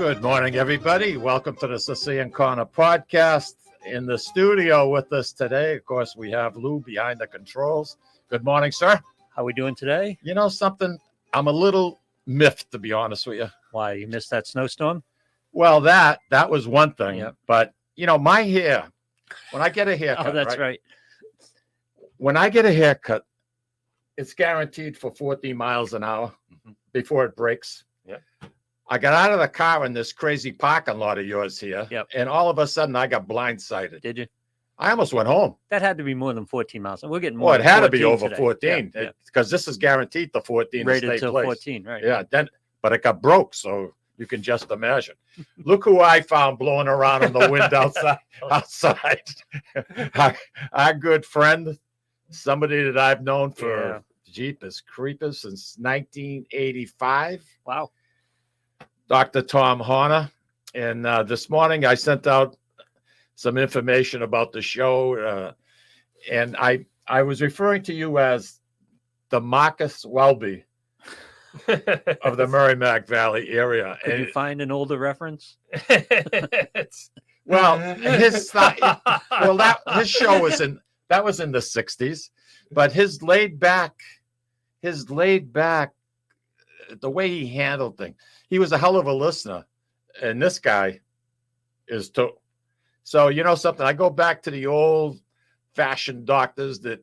Good morning, everybody. Welcome to the Sicilian Corner podcast. In the studio with us today, of course, we have Lou behind the controls. Good morning, sir. How we doing today? You know something? I'm a little miffed, to be honest with you. Why, you missed that snowstorm? Well, that was one thing. Yep. But, you know, my hair, when I get a haircut. Oh, that's right. When I get a haircut, it's guaranteed for 14 miles an hour before it breaks. Yeah. I got out of the car in this crazy parking lot of yours here. Yep. And all of a sudden I got blindsided. Did you? I almost went home. That had to be more than 14 miles. We're getting more. Well, it had to be 14 over today. 14 Yeah, because this is guaranteed the 14 rated to stay till place. 14, right? Yeah, but it got broke, so you can just imagine. Look who I found blowing around in the wind outside. Our good friend, somebody that I've known for Jeepers Creepers since 1985. Wow. Dr. Tom Hoerner. And this morning I sent out some information about the show. And I was referring to you as the Marcus Welby of the Merrimack Valley area. Could you find an older reference? Well, his show was in the 60s, but his laid back, the way he handled things. He was a hell of a listener, and this guy is too. So, you know something? I go back to the old-fashioned doctors that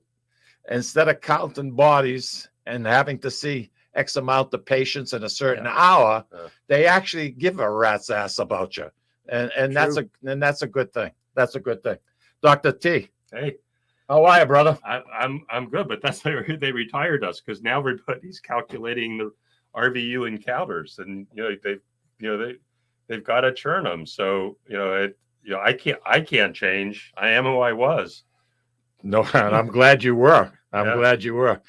instead of counting bodies and having to see X amount of patients in a certain hour, they actually give a rat's ass about you, and that's a good thing. That's a good thing. Dr. T. Hey, how are you, brother? I'm good, but that's why they retired us, because now everybody's calculating the RVU encounters, and they've got to churn them. So I can't change. I am who I was. No, and I'm glad you were. Glad you were.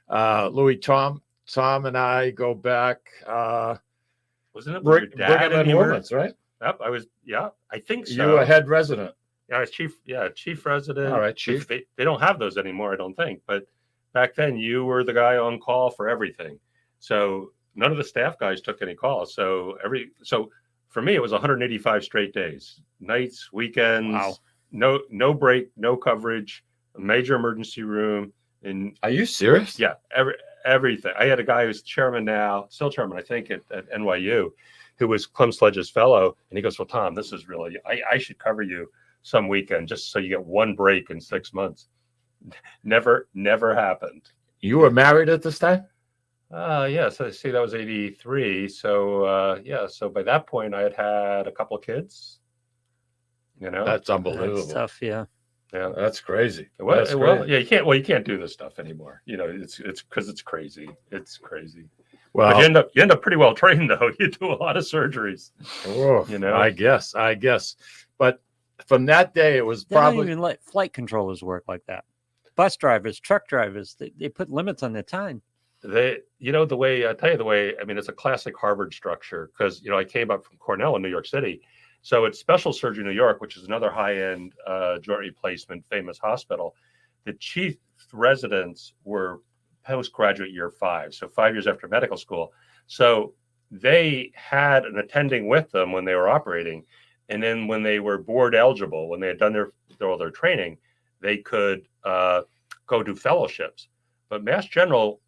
Louis, Tom and I go back. Wasn't it Brigham and Women's, right? Yep, I was. Yeah, I think so. You were head resident. Yeah, I was chief. Yeah, chief resident. All right, chief. They don't have those anymore, I don't think. But back then, you were the guy on call for everything. So none of the staff guys took any calls. So for me, it was 185 straight days, nights, weekends. Wow. No break, no coverage, a major emergency room. And are you serious? Yeah, everything. I had a guy who's chairman now, still chairman, I think, at NYU, who was Clem Sledge's fellow. And he goes, well, Tom, this is really, I should cover you some weekend just so you get one break in 6 months. Never happened. You were married at this time? Yes. I see that was 83. So, so by that point I had a couple of kids, That's unbelievable. That's tough. Yeah. Yeah, that's crazy. You can't do this stuff anymore. It's because it's crazy. It's crazy. Well, but you end up pretty well trained though. You do a lot of surgeries. I guess. But from that day, it was They don't probably even let flight controllers work like that. Bus drivers, truck drivers, they put limits on their time. I mean, it's a classic Harvard structure because, I came up from Cornell in New York City. So it's Special Surgery New York, which is another high-end joint replacement famous hospital. The chief residents were postgraduate year 5, so 5 years after medical school. So they had an attending with them when they were operating. And then when they were board eligible, when they had done their training, they could go do fellowships. But Mass General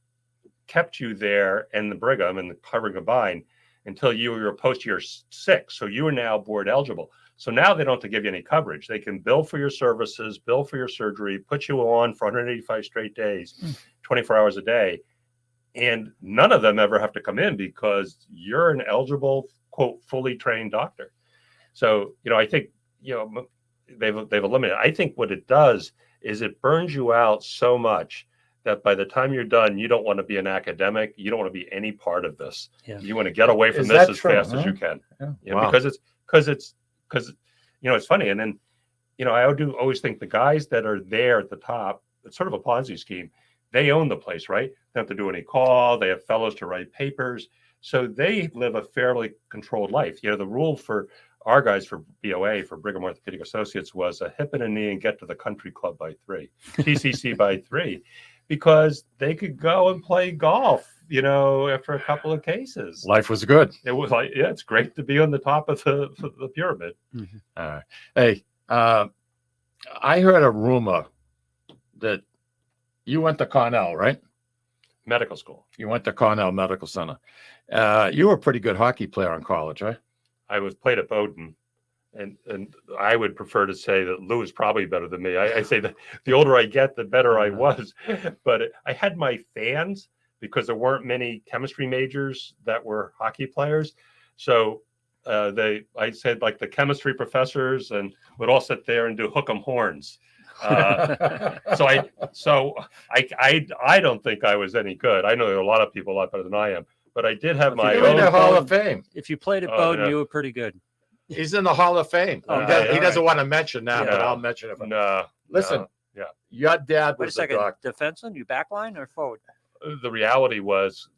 kept you there and the Brigham and the Harvard combined until you were post year 6. So you are now board eligible. So now they don't have to give you any coverage. They can bill for your services, bill for your surgery, put you on for 185 straight days, 24 hours a day. And none of them ever have to come in because you're an eligible, quote, fully trained doctor. So, I think, they've eliminated. I think what it does is it burns you out so much that by the time you're done, you don't want to be an academic. You don't want to be any part of this. Yeah. You want to get away from this as fast as you can. Yeah. Wow. Because it's funny. And then, I do always think the guys that are there at the top, it's sort of a Ponzi scheme. They own the place, right? They don't have to do any call. They have fellows to write papers. So they live a fairly controlled life. The rule for our guys for BOA, for Brigham Orthopedic Associates, was a hip and a knee and get to the country club by 3, TCC by 3, because they could go and play golf after a couple of cases. Life was good. It was like, yeah, it's great to be on the top of the pyramid. Mhm. All right. Hey, I heard a rumor that you went to Cornell, right? Medical school. You went to Cornell Medical Center. You were a pretty good hockey player in college, right? I was played at Bowdoin, and I would prefer to say that Lou is probably better than me. I say that the older I get, the better I was. But I had my fans because there weren't many chemistry majors that were hockey players. So I said like the chemistry professors and would all sit there and do hook 'em horns. So I don't think I was any good. I know there are a lot of people a lot better than I am, but I did have my You're in the own. Hall of Fame. If you played at Oh, Bowdoin, yeah. you were pretty good. He's in the Hall of Fame. Oh, He doesn't all want to mention that, but Yeah. I'll mention it. No, Listen, yeah. your dad Wait a was a second, doctor. defenseman, you backline or forward? The reality was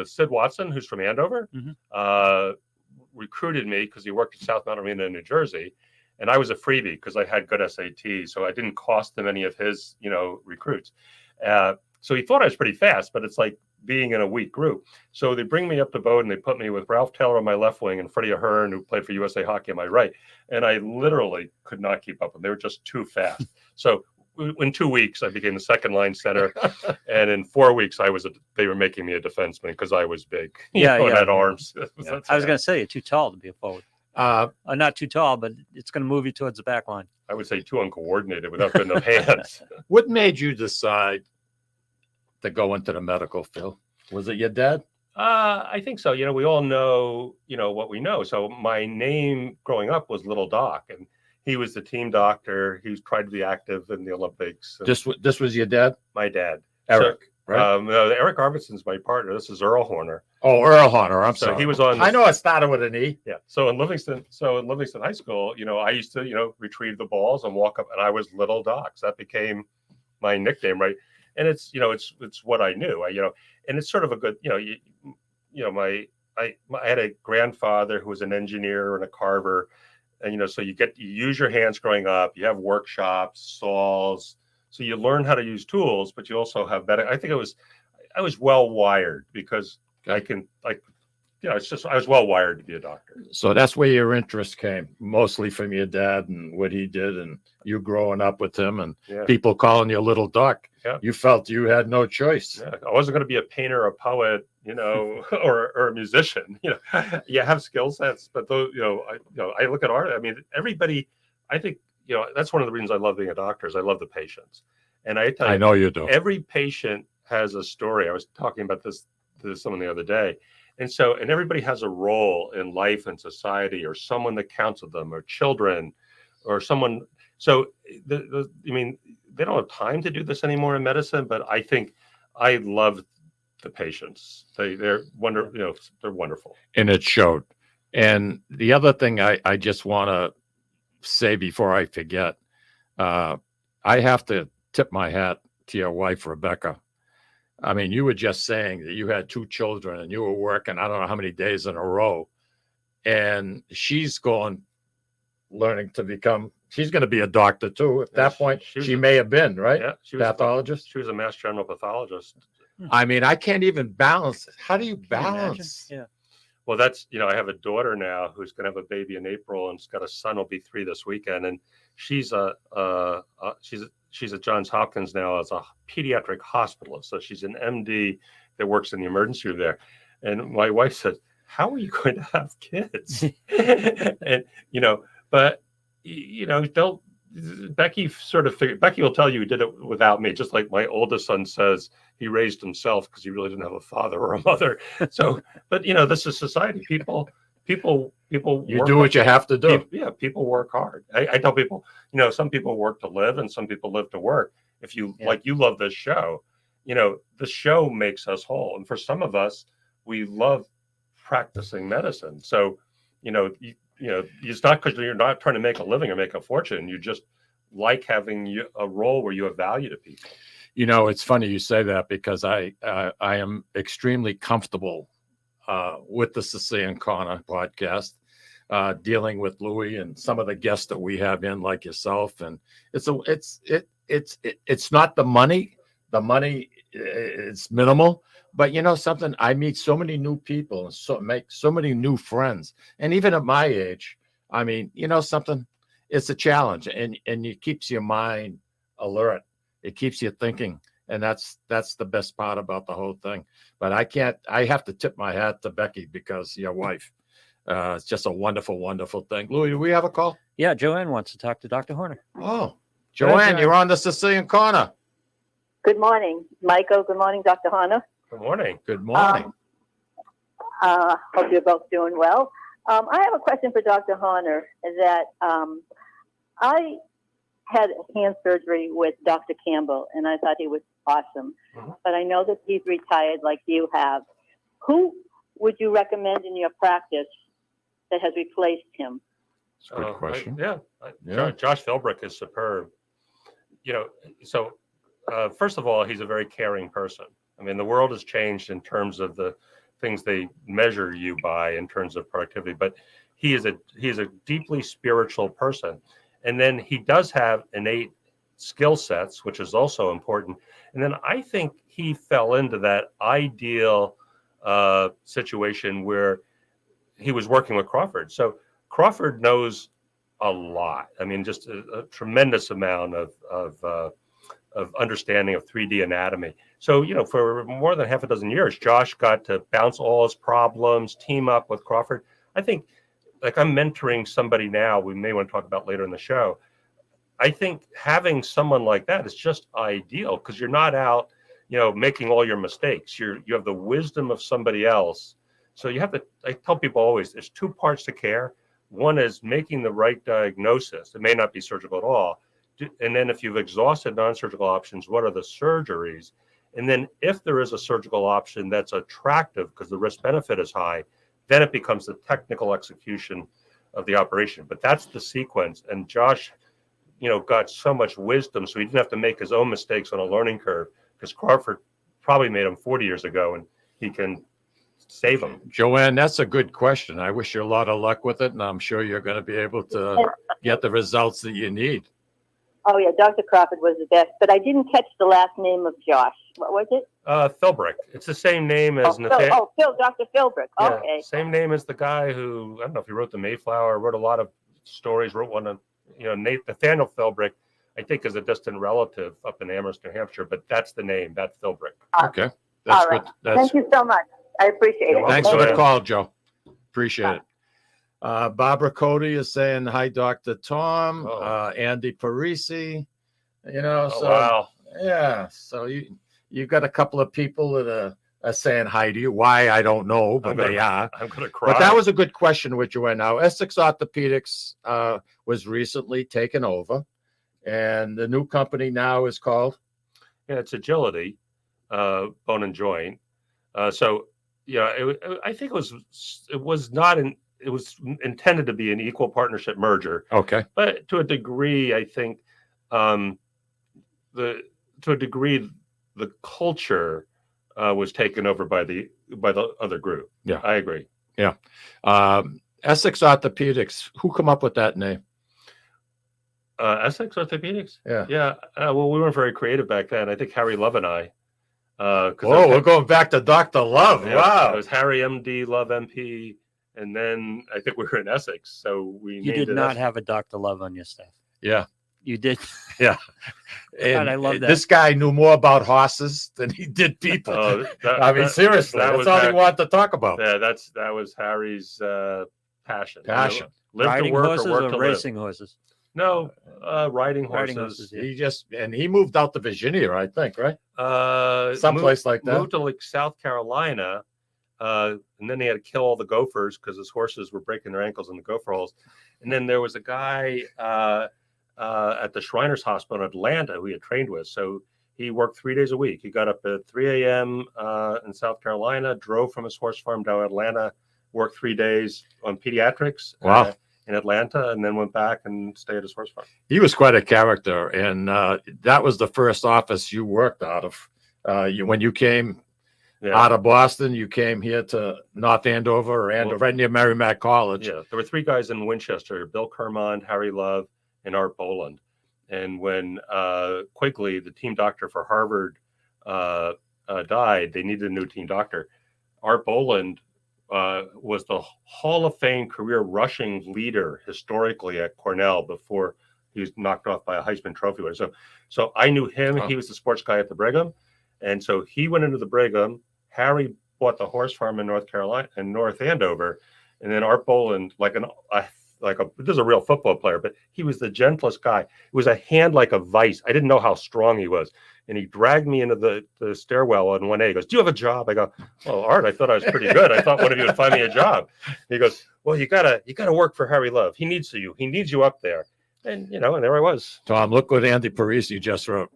Sid Watson, who's from Andover, recruited me because he worked at South Mount Arena in New Jersey, and I was a freebie because I had good SAT, so I didn't cost him any of his, recruits. So he thought I was pretty fast, but it's like being in a weak group. So they bring me up to Bowdoin. They put me with Ralph Taylor on my left wing and Freddie Hoerner, who played for USA Hockey, on my right, and I literally could not keep up with them. They were just too fast. So in 2 weeks, I became the second line center, and in 4 weeks, they were making me a defenseman because I was big. Yeah, and yeah. had arms. I was going to say you're too tall to be a forward. Not too tall, but it's going to move you towards the back line. I would say too uncoordinated without good enough hands. What made you decide to go into the medical field? Was it your dad? I think so. We all know, what we know. So my name growing up was Little Doc, and he was the team doctor. He tried to be active in the Olympics. This was your dad? My dad, Eric, right? No, Eric Arvidsson's my partner. This is Earl Hoerner. Oh, Earl Hoerner. I'm So sorry. he was on. I know it started with an E. Yeah. So in Livingston High School, I used to, retrieve the balls and walk up, and I was Little Doc. So that became my nickname, right? And it's, it's what I knew. And it's sort of a good, I had a grandfather who was an engineer and a carver, and so you use your hands growing up. You have workshops, saws, so you learn how to use tools, but you also have better. I think I was well wired because I was well wired to be a doctor. So that's where your interest came, mostly from your dad and what he did, and you growing up with him, and people calling you Little Doc. Yeah. You felt you had no choice. Yeah. I wasn't going to be a painter, a poet, or a musician. You have skill sets, but those, I look at art. I mean, everybody. I think that's one of the reasons I love being a doctor is I love the patients, and I tell you, I know you do. Every patient has a story. I was talking about this to someone the other day. And everybody has a role in life and society, or someone that counseled them, or children, or someone. So, they don't have time to do this anymore in medicine, but I think I love the patients. They're wonderful. They're wonderful. And it showed. And the other thing I just want to say before I forget, I have to tip my hat to your wife, Rebecca. I mean, you were just saying that you had 2 children and you were working, I don't know how many days in a row. And she's learning to become, she's going to be a doctor too. At that point, she may have been, right? Yeah. She was pathologist. She was a Mass General pathologist. I mean, I can't even balance. How do you balance? Yeah. Well, that's, I have a daughter now who's going to have a baby in April, and she's got a son who'll be 3 this weekend. And she's at Johns Hopkins now as a pediatric hospitalist. So she's an MD that works in the emergency room there. And my wife said, how are you going to have kids? And, but, Becky Becky will tell you he did it without me, just like my oldest son says he raised himself because he really didn't have a father or a mother. So, but this is society. People You do what you have to do. People work hard. I tell people, some people work to live and some people live to work. If you you love this show, the show makes us whole. And for some of us, we love practicing medicine. So, it's not because you're not trying to make a living or make a fortune. You just like having a role where you have value to people. It's funny you say that because I am extremely comfortable with the Sicilian Corner podcast, dealing with Louis and some of the guests that we have in, like yourself. And it's not the money. The money is minimal, But you know something, I meet so many new people and make so many new friends. And even at my age, I mean, you know something, it's a challenge, and it keeps your mind alert. It keeps you thinking. And that's the best part about the whole thing. But I have to tip my hat to Becky, because your wife, it's just a wonderful, wonderful thing. Louis, do we have a call? Yeah, Joanne wants to talk to Dr. Hoerner. Oh, Go ahead, Joanne, Joanne. you're on the Sicilian Corner. Good morning, Michael. Good morning, Dr. Hoerner. Good morning. Good morning. Hope you're both doing well. I have a question for Dr. Hoerner. That I had hand surgery with Dr. Campbell, and I thought he was awesome. Mhm. But I know that he's retired like you have. Who would you recommend in your practice that has replaced him? It's a good question. Yeah. Josh Philbrick is superb. You know, so first of all, he's a very caring person. I mean, the world has changed in terms of the things they measure you by in terms of productivity, but he is a deeply spiritual person. And then he does have innate skill sets, which is also important. And then I think he fell into that ideal situation where he was working with Crawford. So Crawford knows a lot. I mean, just a tremendous amount of understanding of 3D anatomy. So, you know, for more than half a dozen years, Josh got to bounce all his problems, team up with Crawford. I think, like, I'm mentoring somebody now we may want to talk about later in the show. I think having someone like that is just ideal, because you're not out, you know, making all your mistakes. You have the wisdom of somebody else. So you have to, I tell people always, there's two parts to care. One is making the right diagnosis. It may not be surgical at all. And then if you've exhausted non-surgical options, what are the surgeries? And then if there is a surgical option that's attractive because the risk benefit is high, then it becomes the technical execution of the operation. But that's the sequence. And Josh, you know, got so much wisdom, so he didn't have to make his own mistakes on a learning curve, because Crawford probably made them 40 years ago, and he can save them. Joanne, that's a good question. I wish you a lot of luck with it, and I'm sure you're going to be able to get the results that you need. Oh, yeah, Dr. Crawford was the best, but I didn't catch the last name of Josh. What was it? Philbrick. It's the same name as Phil, Dr. Philbrick. Yeah, Okay. same name as the guy who, I don't know if he wrote the Mayflower, wrote a lot of stories, wrote one of, you know, Nathaniel Philbrick, I think, is a distant relative up in Amherst, New Hampshire, but that's the name, that's Philbrick. Okay. That's All right. good. Thank you so much. I appreciate it. Thanks for Thank the you. call, Joe. Appreciate it. Barbara Cody is saying hi, Dr. Tom. Oh. Andy Parisi, you know, Oh, so wow. yeah. So you got a couple of people that are saying hi to you. Why, I don't know, but they are. I'm going to cry. But that was a good question with Joanne. Now, Essex Orthopedics was recently taken over, and the new company now is called? Yeah, it's Agility, Bone and Joint. So, yeah, I think it was intended to be an equal partnership merger. Okay. But to a degree, I think the culture was taken over by the other group. Yeah, I agree. Yeah. Essex Orthopedics. Who come up with that name? Essex Orthopedics. Yeah. Yeah. Well, we weren't very creative back then. I think Harry Love and I. We're going back to Dr. Love. Yeah, Wow. it was Harry MD, Love MP, and then I think we were in Essex, so we. You did not have a Dr. Love on your staff. Yeah. You did. Yeah. God, I love that. This guy knew more about horses than he did people. I mean, seriously, that's all he wanted to talk about. Yeah, that was Harry's passion. Passion. Live riding to work horses or work to racing live. horses? No, riding horses. Riding horses, yeah. He moved out to Virginia, I think, right? Someplace like that. Moved to like South Carolina, and then he had to kill all the gophers because his horses were breaking their ankles in the gopher holes. And then there was a guy at the Shriners Hospital in Atlanta who he had trained with. So he worked 3 days a week. He got up at 3 a.m. In South Carolina, drove from his horse farm down to Atlanta, worked 3 days on pediatrics. Wow. In Atlanta, and then went back and stayed at his horse farm. He was quite a character, and that was the first office you worked out of. When you came out of Boston, you came here to North Andover, right near Merrimack College. Yeah, there were three guys in Winchester: Bill Kermond, Harry Love, and Art Boland. And when Quigley, the team doctor for Harvard, died, they needed a new team doctor. Art Boland was the Hall of Fame career rushing leader historically at Cornell before he was knocked off by a Heisman Trophy winner. So I knew him. Oh. He was the sports guy at the Brigham. And so he went into the Brigham. Harry bought the horse farm in North Carolina and North Andover. And then Art Boland, this is a real football player, but he was the gentlest guy. It was a hand like a vice. I didn't know how strong he was. And he dragged me into the stairwell on 1A. He goes, "Do you have a job?" I go, "Well, Art, I thought I was pretty good. I thought one of you would find me a job." He goes, "Well, you gotta work for Harry Love. He needs you. He needs you up there." And and there I was. Tom, look what Andy Parisi just wrote.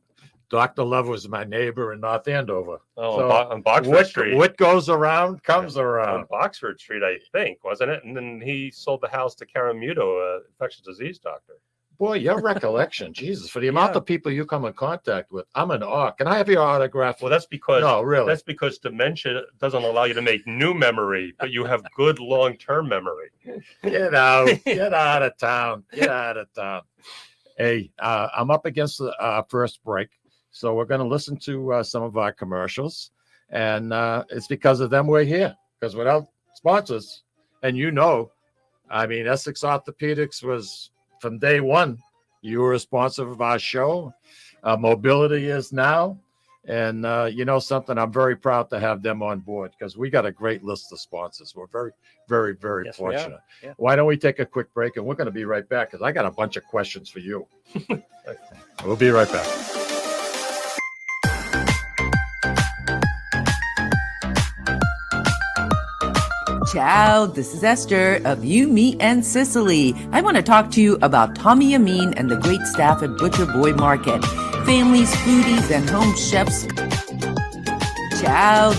Dr. Love was my neighbor in North Andover. Oh, So on Boxford Street. What goes around comes On around. Boxford Street, I think, wasn't it? And then he sold the house to Karen Muto, infectious disease doctor. Boy, your recollection, Jesus, for the amount of people you come in contact with, I'm in awe. Can I have your autograph? Well, that's because No, really. That's because dementia doesn't allow you to make new memory, but you have good long-term memory. Get out. Get out of town. Get out of town. Hey, I'm up against the first break. So we're going to listen to some of our commercials. And it's because of them we're here. Because without sponsors, and Essex Orthopedics was, from day one, you were a sponsor of our show. Mobility is now. And something, I'm very proud to have them on board because we got a great list of sponsors. We're very, very, very Yes, we are. fortunate. Yeah. Why don't we take a quick break, and we're going to be right back because I got a bunch of questions for you. We'll be right back. Ciao, this is Esther of You, Me, and Sicily. I want to talk to you about Tommy Amin and the great staff at Butcher Boy Market. Families, foodies, and home chefs. Ciao.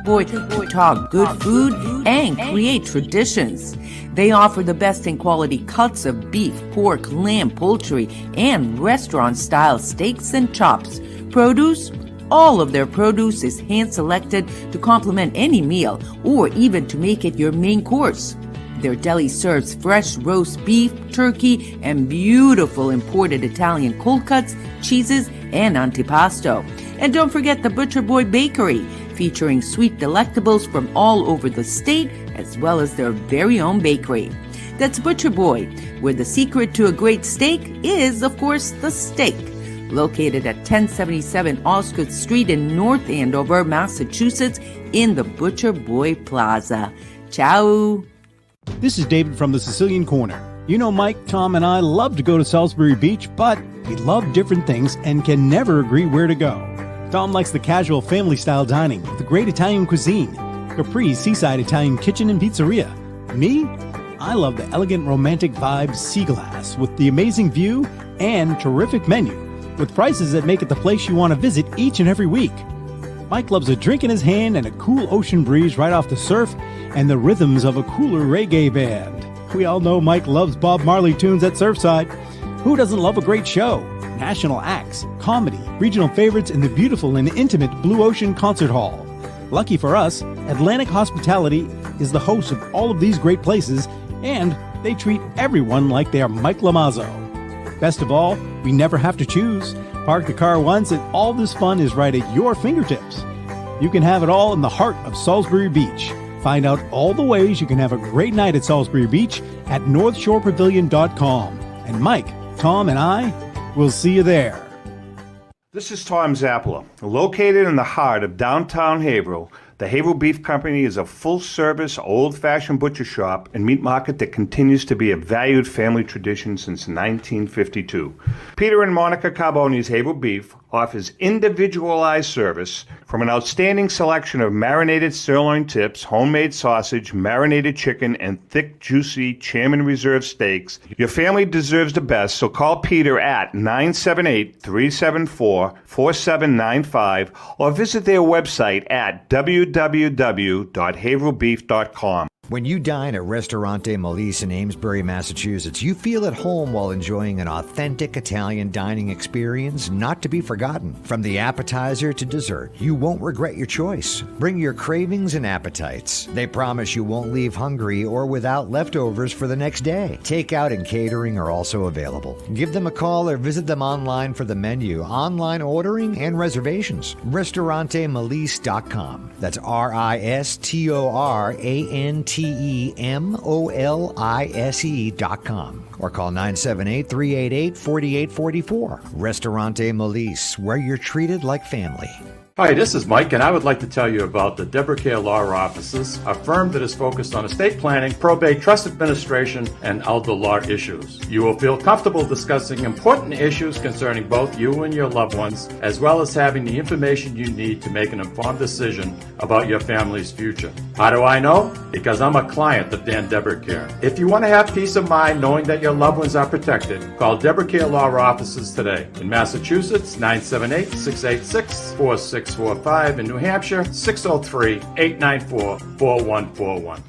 Boy talk good food and create traditions. They offer the best in quality cuts of beef, pork, lamb, poultry, and restaurant-style steaks and chops. Produce? All of their produce is hand-selected to complement any meal or even to make it your main course. Their deli serves fresh roast beef, turkey, and beautiful imported Italian cold cuts, cheeses, and antipasto. And don't forget the Butcher Boy Bakery, featuring sweet delectables from all over the state, as well as their very own bakery. That's Butcher Boy, where the secret to a great steak is, of course, the steak. Located at 1077 Osgood Street in North Andover, Massachusetts, in the Butcher Boy Plaza. Ciao! This is David from the Sicilian Corner. You know, Mike, Tom, and I love to go to Salisbury Beach, but we love different things and can never agree where to go. Tom likes the casual family-style dining with the great Italian cuisine, Capri's seaside Italian kitchen and pizzeria. Me? I love the elegant romantic vibes Sea Glass with the amazing view and terrific menu with prices that make it the place you want to visit each and every week. Mike loves a drink in his hand and a cool ocean breeze right off the surf and the rhythms of a cooler reggae band. We all know Mike loves Bob Marley tunes at Surfside. Who doesn't love a great show? National acts, comedy, regional favorites in the beautiful and intimate Blue Ocean Concert Hall. Lucky for us, Atlantic Hospitality is the host of all of these great places, and they treat everyone like they are Mike Lomazzo. Best of all, we never have to choose. Park the car once and all this fun is right at your fingertips. You can have it all in the heart of Salisbury Beach. Find out all the ways you can have a great night at Salisbury Beach at northshorepavilion.com. And Mike, Tom, and I will see you there. This is Tom Zappala. Located in the heart of downtown Haverhill, The Haverhill Beef Company is a full-service, old-fashioned butcher shop and meat market that continues to be a valued family tradition since 1952. Peter and Monica Carboni's Haverhill Beef offers individualized service from an outstanding selection of marinated sirloin tips, homemade sausage, marinated chicken, and thick, juicy Chairman Reserve steaks. Your family deserves the best, so call Peter at 978-374-4795 or visit their website at www.haverhillbeef.com. When you dine at Ristorante Melisse in Amesbury, Massachusetts, you feel at home while enjoying an authentic Italian dining experience not to be forgotten. From the appetizer to dessert, you won't regret your choice. Bring your cravings and appetites. They promise you won't leave hungry or without leftovers for the next day. Takeout and catering are also available. Give them a call or visit them online for the menu, online ordering, and reservations. RistoranteMelisse.com. That's RistoranteMolise.com or call 978-388-4844. Ristorante Melisse, where you're treated like family. Hi, this is Mike, and I would like to tell you about the Deborah Care Law Offices, a firm that is focused on estate planning, probate, trust administration, and elder law issues. You will feel comfortable discussing important issues concerning both you and your loved ones, as well as having the information you need to make an informed decision about your family's future. How do I know? Because I'm a client of Dan Deborah Care. If you want to have peace of mind knowing that your loved ones are protected, call Deborah Care Law Offices today. In Massachusetts, 978-686-4645. In New Hampshire, 603-894-4141.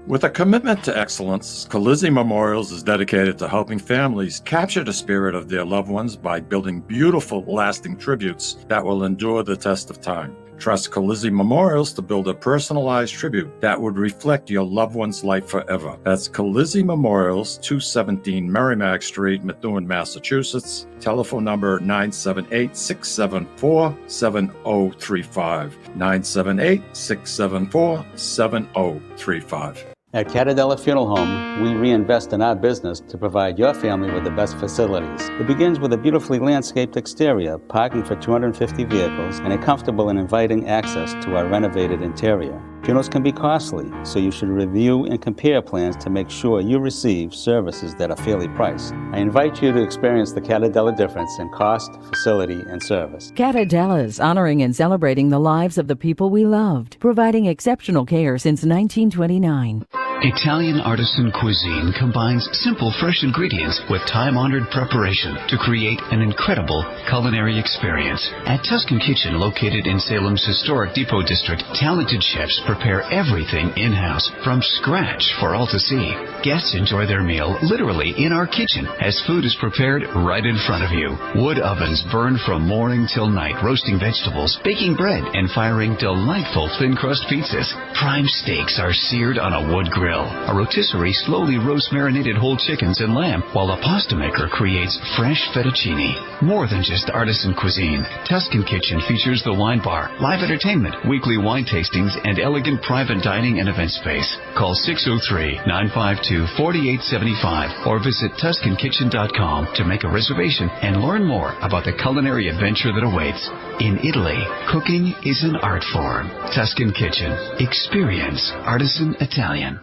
With a commitment to excellence, Colizzi Memorials is dedicated to helping families capture the spirit of their loved ones by building beautiful, lasting tributes that will endure the test of time. Trust Colizzi Memorials to build a personalized tribute that would reflect your loved one's life forever. That's Colizzi Memorials, 217 Merrimack Street, Methuen, Massachusetts. Telephone number 978-674-7035. 978-674-7035. At Catadella Funeral Home, we reinvest in our business to provide your family with the best facilities. It begins with a beautifully landscaped exterior, parking for 250 vehicles, and a comfortable and inviting access to our renovated interior. Funerals can be costly, so you should review and compare plans to make sure you receive services that are fairly priced. I invite you to experience the Catadella difference in cost, facility, and service. Catadella's honoring and celebrating the lives of the people we loved, providing exceptional care since 1929. Italian artisan cuisine combines simple, fresh ingredients with time-honored preparation to create an incredible culinary experience. At Tuscan Kitchen, located in Salem's historic Depot District, talented chefs prepare everything in-house from scratch for all to see. Guests enjoy their meal literally in our kitchen as food is prepared right in front of you. Wood ovens burn from morning till night, roasting vegetables, baking bread, and firing delightful thin-crust pizzas. Prime steaks are seared on a wood grill. A rotisserie slowly roasts marinated whole chickens and lamb, while a pasta maker creates fresh fettuccine. More than just artisan cuisine, Tuscan Kitchen features the wine bar, live entertainment, weekly wine tastings, and elegant private dining and event space. Call 603-952-4875 or visit TuscanKitchen.com to make a reservation and learn more about the culinary adventure that awaits. In Italy, cooking is an art form. Tuscan Kitchen. Experience artisan Italian.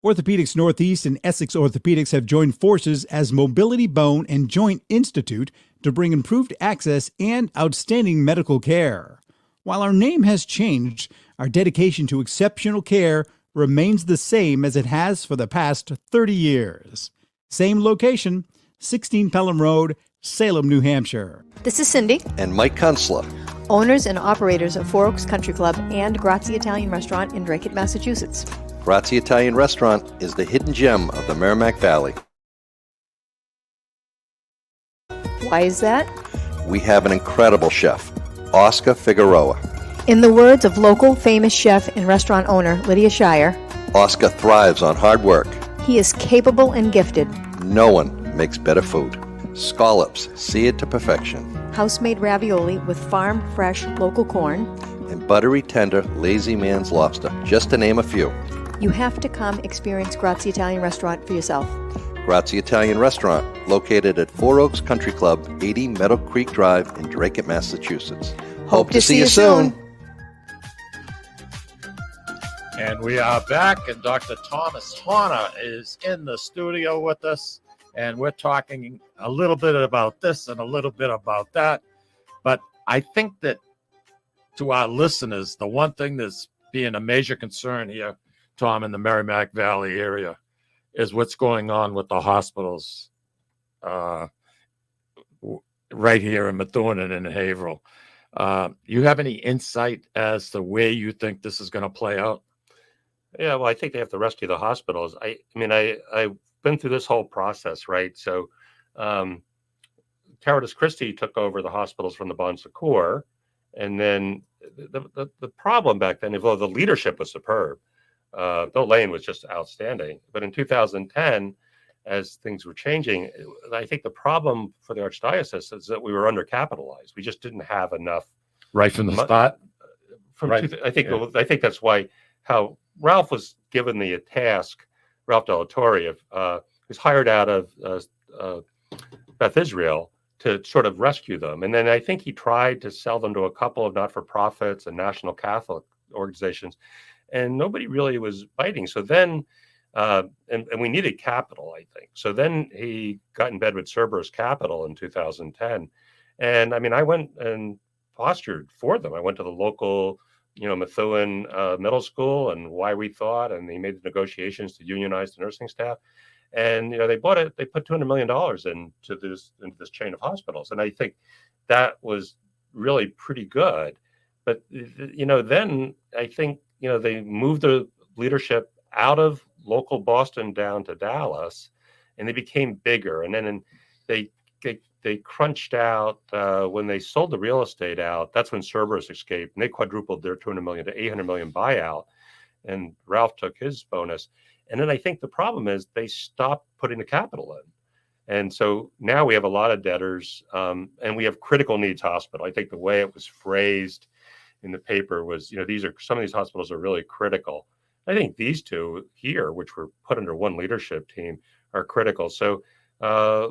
Orthopedics Northeast and Essex Orthopedics have joined forces as Mobility Bone and Joint Institute to bring improved access and outstanding medical care. While our name has changed, our dedication to exceptional care remains the same as it has for the past 30 years. Same location, 16 Pelham Road, Salem, New Hampshire. This is Cindy. And Mike Kunstler, owners and operators of Four Oaks Country Club and Grazie Italian Restaurant in Drake, Massachusetts. Grazie Italian Restaurant is the hidden gem of the Merrimack Valley. Why is that? We have an incredible chef, Oscar Figueroa. In the words of local famous chef and restaurant owner Lydia Shire, Oscar thrives on hard work. He is capable and gifted. No one makes better food. Scallops, seared to perfection. House-made ravioli with farm-fresh local corn. And buttery tender Lazy Man's lobster, just to name a few. You have to come experience Grazie Italian Restaurant for yourself. Grazie Italian Restaurant, located at Four Oaks Country Club, 80 Meadow Creek Drive in Drake, Massachusetts. Hope to see you soon. And we are back, and Dr. Thomas Hoerner is in the studio with us, and we're talking a little bit about this and a little bit about that. But I think that to our listeners, the one thing that's being a major concern here, Tom, in the Merrimack Valley area, is what's going on with the hospitals right here in Methuen and in Haverhill. You have any insight as to where you think this is going to play out? Yeah, well, I think they have to rescue the hospitals. I've been through this whole process, right? So, Caritas Christi took over the hospitals from the Bon Secours, and then the problem back then, although the leadership was superb, Bill Lane was just outstanding. But in 2010, as things were changing, I think the problem for the Archdiocese is that we were undercapitalized. We just didn't have enough right from the start. I think that's why how Ralph was given the task, Ralph Della Torre, was hired out of Beth Israel to sort of rescue them. And then I think he tried to sell them to a couple of not-for-profits and national Catholic organizations, and nobody really was biting. So then, and we needed capital, I think. So then he got in bed with Cerberus Capital in 2010. And I mean, I went and postured for them. I went to the local Methuen middle school and why we thought, and he made the negotiations to unionize the nursing staff. And they bought it. They put $200 million into this chain of hospitals, and I think that was really pretty good. But then I think they moved the leadership out of local Boston down to Dallas, and they became bigger. And then they crunched out when they sold the real estate out. That's when Cerberus escaped, and they quadrupled their $200 million to $800 million buyout, and Ralph took his bonus. And then I think the problem is they stopped putting the capital in. And so now we have a lot of debtors, and we have critical needs hospital. I think the way it was phrased in the paper was, some of these hospitals are really critical. I think these two here, which were put under one leadership team, are critical. So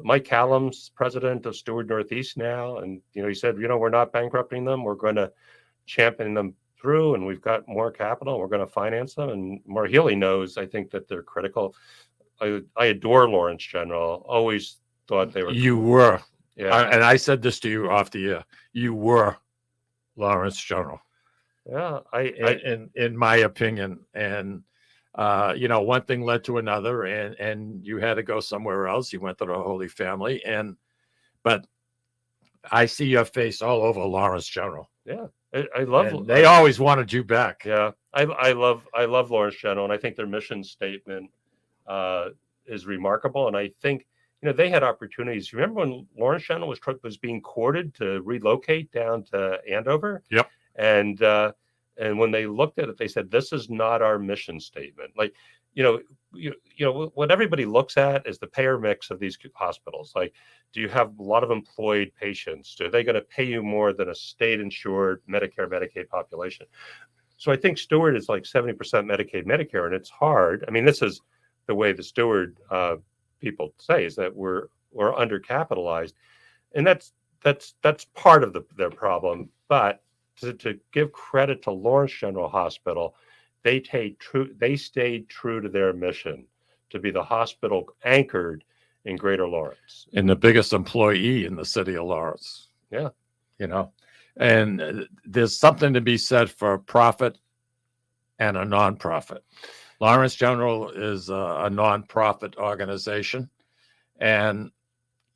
Mike Callum's president of Steward Northeast now, and he said, we're not bankrupting them. We're going to champion them through, and we've got more capital. We're going to finance them. And Maura Healey knows, I think, that they're critical. I adore Lawrence General. Always thought they were. You were, yeah. And I said this to you off the air. You were Lawrence General. Yeah, in my opinion, and one thing led to another, and you had to go somewhere else. You went to the Holy Family, but I see your face all over Lawrence General. Yeah, I love. And they always wanted you back. Yeah, I love Lawrence General, and I think their mission statement is remarkable. And I think they had opportunities. Remember when Lawrence General was being courted to relocate down to Andover? Yep. And when they looked at it, they said, "This is not our mission statement." Like, what everybody looks at is the payer mix of these hospitals. Like, do you have a lot of employed patients? Are they going to pay you more than a state-insured Medicare, Medicaid population? So I think Steward is like 70% Medicaid, Medicare, and it's hard. I mean, this is the way the Steward people say, is that we're undercapitalized, and that's part of their problem. But to give credit to Lawrence General Hospital, they stayed true to their mission to be the hospital anchored in Greater Lawrence, and the biggest employee in the city of Lawrence. Yeah, and there's something to be said for a profit and a nonprofit. Lawrence General is a nonprofit organization, and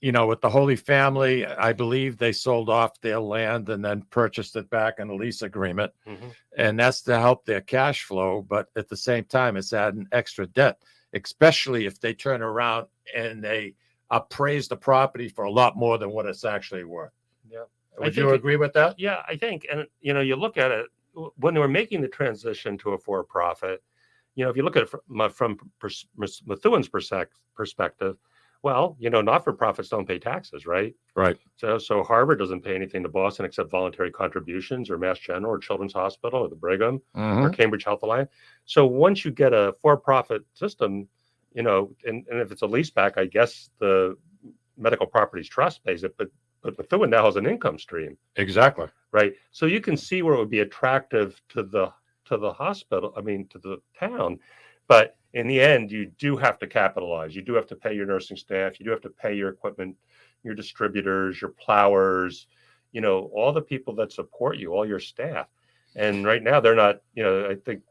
with the Holy Family, I believe they sold off their land and then purchased it back in a lease agreement. Mm-hmm. And that's to help their cash flow. But at the same time, it's adding extra debt, especially if they turn around and they appraise the property for a lot more than what it's actually worth. Yeah. Would you agree with that? Yeah, I think. And, you look at it, when they were making the transition to a for-profit, if you look at it from Methuen's perspective, well, not-for-profits don't pay taxes, right? Right. So Harvard doesn't pay anything to Boston except voluntary contributions, or Mass General, or Children's Hospital, or the Brigham, or Cambridge Health Alliance. So once you get a for-profit system, and if it's a leaseback, I guess the Medical Properties Trust pays it, but Methuen now has an income stream. Exactly. Right. So you can see where it would be attractive to the to the hospital. I mean, to the town. But in the end, you do have to capitalize. You do have to pay your nursing staff. You do have to pay your equipment, your distributors, your plowers, all the people that support you, all your staff. And right now they're not, I think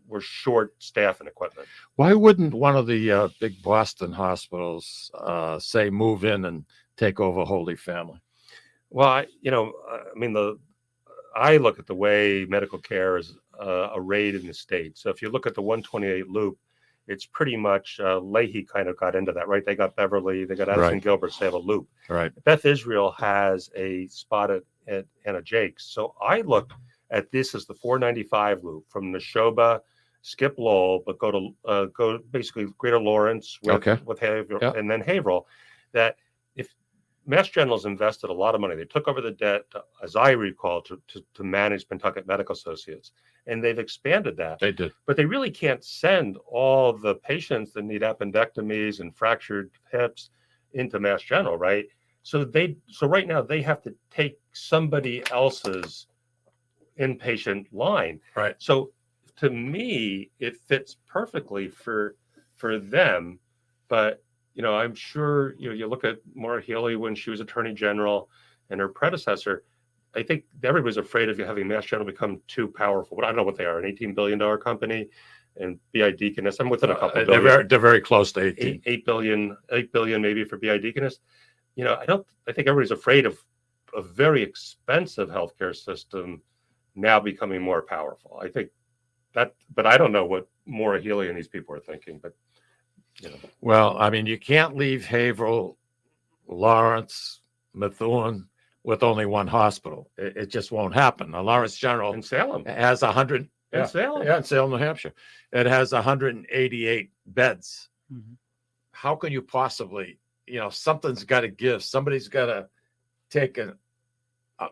we're short staff and equipment. Why wouldn't one of the big Boston hospitals say move in and take over Holy Family? Well, I look at the way medical care is arrayed in the state. So if you look at the 128 loop, it's pretty much Leahy kind of got into that, right? They got Beverly, they got Addison Right. Gilbert, so they have a loop. Right. Beth Israel has a spot at Anna Jake's. So I look at this as the 495 loop from Neshoba, skip Lowell, but go basically Greater Lawrence with Haverhill, and then Haverhill. That if Mass General's invested a lot of money, they took over the debt, as I recall, to manage Pentucket Medical Associates, and they've expanded that. They did, but they really can't send all the patients that need appendectomies and fractured hips into Mass General, right? So right now they have to take somebody else's inpatient line, right? So to me, it fits perfectly for them, but I'm sure you look at Maura Healey when she was Attorney General and her predecessor. I think everybody's afraid of having Mass General become too powerful. But I don't know what they are, an $18 billion company, and BI Deaconess. I'm within a couple billion. They're very close to 18. 8 billion maybe for BI Deaconess. I think everybody's afraid of a very expensive healthcare system now becoming more powerful. I think that, but I don't know what Maura Healey and these people are thinking, but Well, I mean, you can't leave Haverhill, Lawrence, Methuen with only one hospital. It just won't happen. The Lawrence General in Salem has 100. In Salem. Yeah, in Salem, New Hampshire. It has 188 beds. Mm-hmm. How can you possibly, something's got to give. Somebody's got to take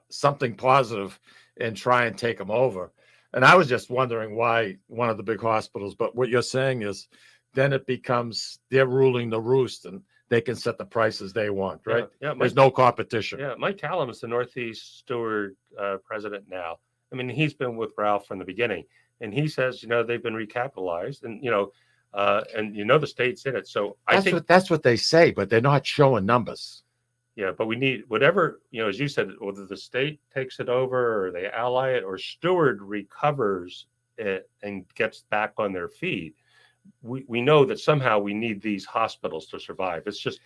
something positive and try and take them over. And I was just wondering why one of the big hospitals, but what you're saying is then it becomes they're ruling the roost and they can set the prices they want, right? Yeah. There's no competition. Yeah. Mike Callum is the Northeast Steward president now. I mean, he's been with Ralph from the beginning, and he says, they've been recapitalized, and the state's in it. So that's what they say, but they're not showing numbers. Yeah, but we need whatever, as you said, whether the state takes it over or they ally it or Steward recovers it and gets back on their feet. We know that somehow we need these hospitals to survive. It's just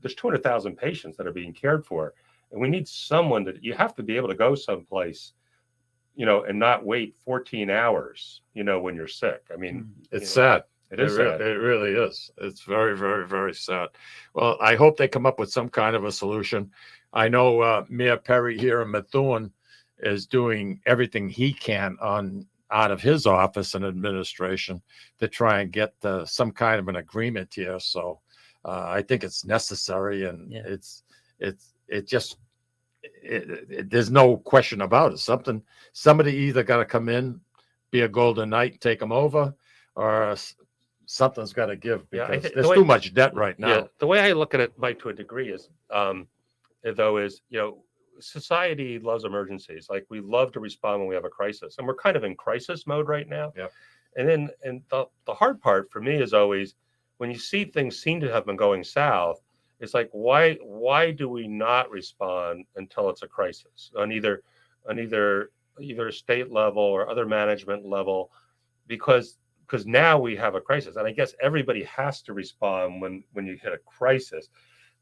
there's 200,000 patients that are being cared for, and we need someone that you have to be able to go someplace, and not wait 14 hours, when you're sick. I mean, it's sad. It is sad. It really is. It's very, very, very sad. Well, I hope they come up with some kind of a solution. I know Mayor Perry here in Methuen is doing everything he can out of his office and administration to try and get some kind of an agreement here. So I think it's necessary, and there's no question about it. Somebody either got to come in, be a golden knight, take them over, or something's got to give, because there's too much debt right now. Yeah, the way I look at it, Mike, to a degree is, society loves emergencies. Like, we love to respond when we have a crisis, and we're kind of in crisis mode right now. Yeah. And the hard part for me is always when you see things seem to have been going south. It's like, why do we not respond until it's a crisis on either a state level or other management level? Because now we have a crisis, and I guess everybody has to respond when you hit a crisis.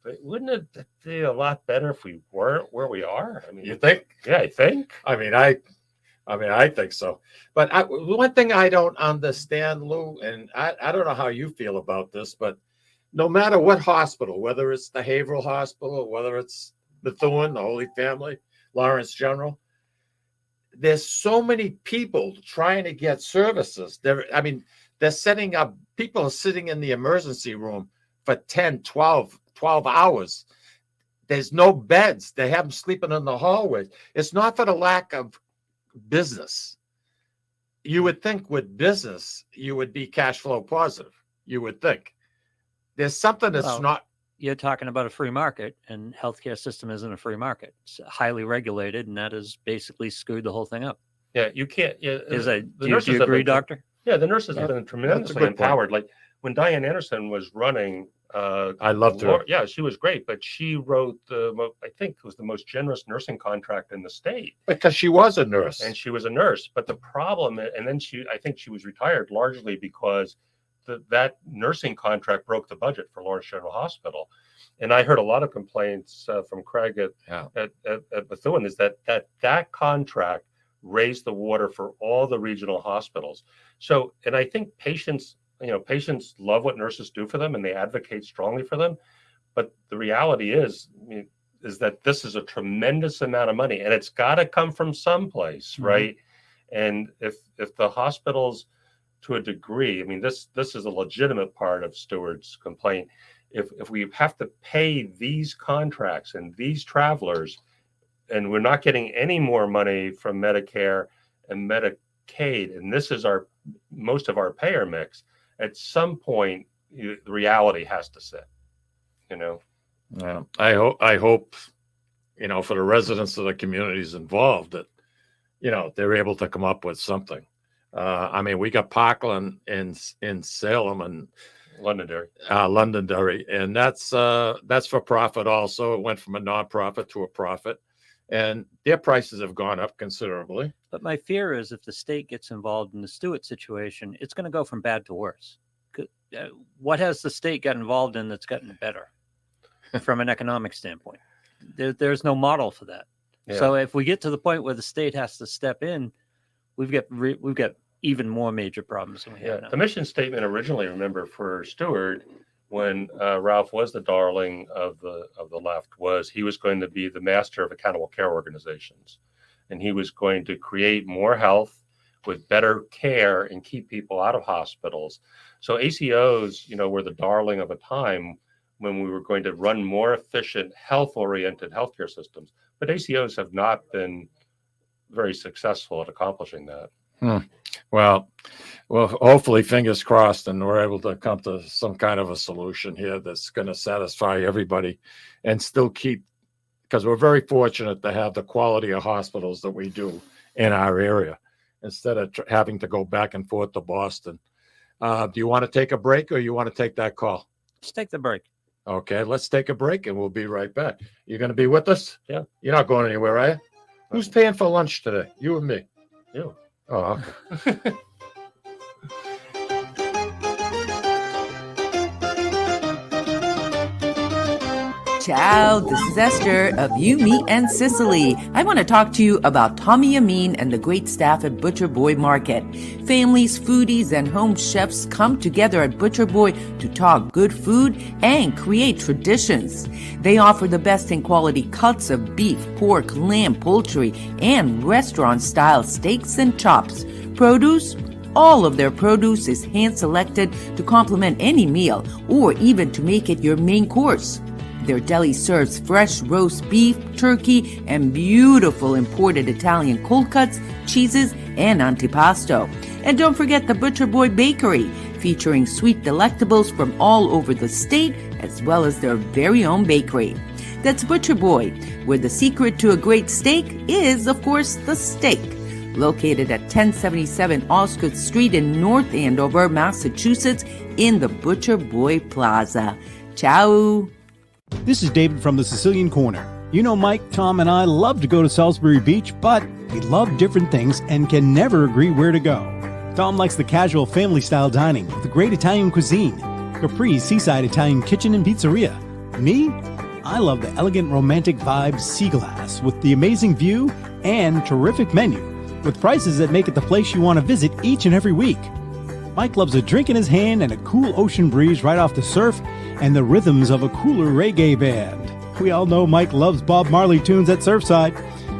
But wouldn't it be a lot better if we weren't where we are? I mean, You think? Yeah, I think. I mean, I think so. But one thing I don't understand, Lou, and I don't know how you feel about this, but no matter what hospital, whether it's the Haverhill Hospital, whether it's Methuen, the Holy Family, Lawrence General, there's so many people trying to get services. They're setting up, people are sitting in the emergency room for 10, 12 hours. There's no beds. They have them sleeping in the hallways. It's not for the lack of business. You would think with business, you would be cash flow positive. You would think. There's something that's not. You're talking about a free market, and healthcare system isn't a free market. It's highly regulated, and that has basically screwed the whole thing up. Yeah, you can't. Yeah, Do you agree, Doctor? Yeah, the nurses have been That's a tremendously good point. empowered. Like when Diane Anderson was running, I loved her. Yeah, she was great, but she wrote I think it was the most generous nursing contract in the state. Because she was a nurse. And she was a nurse. But the problem, and then I think she was retired largely because that nursing contract broke the budget for Lawrence General Hospital. And I heard a lot of complaints from Craig at Bethune is that contract raised the water for all the regional hospitals. So, and I think patients love what nurses do for them and they advocate strongly for them. But the reality is that this is a tremendous amount of money and it's got to come from someplace, right? And if the hospitals, to a degree, I mean, this is a legitimate part of Stewart's complaint. If we have to pay these contracts and these travelers, and we're not getting any more money from Medicare and Medicaid, and this is most of our payer mix, at some point, the reality has to sit, Yeah, I hope, for the residents of the communities involved that, they're able to come up with something. I mean, we got Parkland in Salem and Londonderry, and that's for profit also. It went from a nonprofit to a profit, and their prices have gone up considerably. But my fear is if the state gets involved in the Stewart situation, it's going to go from bad to worse. What has the state got involved in that's gotten better from an economic standpoint? There's no model for that. Yeah. So if we get to the point where the state has to step in, we've got even more major problems than we have now. The mission statement originally, remember, for Stewart, when Ralph was the darling of the left, was he was going to be the master of accountable care organizations, and he was going to create more health with better care and keep people out of hospitals. So ACOs, were the darling of a time when we were going to run more efficient, health-oriented healthcare systems. But ACOs have not been very successful at accomplishing that. Well, hopefully, fingers crossed, and we're able to come to some kind of a solution here that's going to satisfy everybody and still keep, because we're very fortunate to have the quality of hospitals that we do in our area instead of having to go back and forth to Boston. Do you want to take a break or you want to take that call? Let's take the break. Okay, let's take a break and we'll be right back. You're going to be with us? Yeah. You're not going anywhere, are you? Who's paying for lunch today? You or me? You. Oh, okay. Ciao, this is Esther of You, Me, and Sicily. I want to talk to you about Tommy Amin and the great staff at Butcher Boy Market. Families, foodies, and home chefs come together at Butcher Boy to talk good food and create traditions. They offer the best in quality cuts of beef, pork, lamb, poultry, and restaurant-style steaks and chops. Produce? All of their produce is hand-selected to complement any meal or even to make it your main course. Their deli serves fresh roast beef, turkey, and beautiful imported Italian cold cuts, cheeses, and antipasto. And don't forget the Butcher Boy Bakery, featuring sweet delectables from all over the state, as well as their very own bakery. That's Butcher Boy, where the secret to a great steak is, of course, the steak. Located at 1077 Osgood Street in North Andover, Massachusetts, in the Butcher Boy Plaza. Ciao! This is David from the Sicilian Corner. You know, Mike, Tom, and I love to go to Salisbury Beach, but we love different things and can never agree where to go. Tom likes the casual family-style dining with the great Italian cuisine, Capri's Seaside Italian Kitchen and Pizzeria. Me? I love the elegant romantic vibe Sea Glass with the amazing view and terrific menu, with prices that make it the place you want to visit each and every week. Mike loves a drink in his hand and a cool ocean breeze right off the surf and the rhythms of a cooler reggae band. We all know Mike loves Bob Marley tunes at Surfside.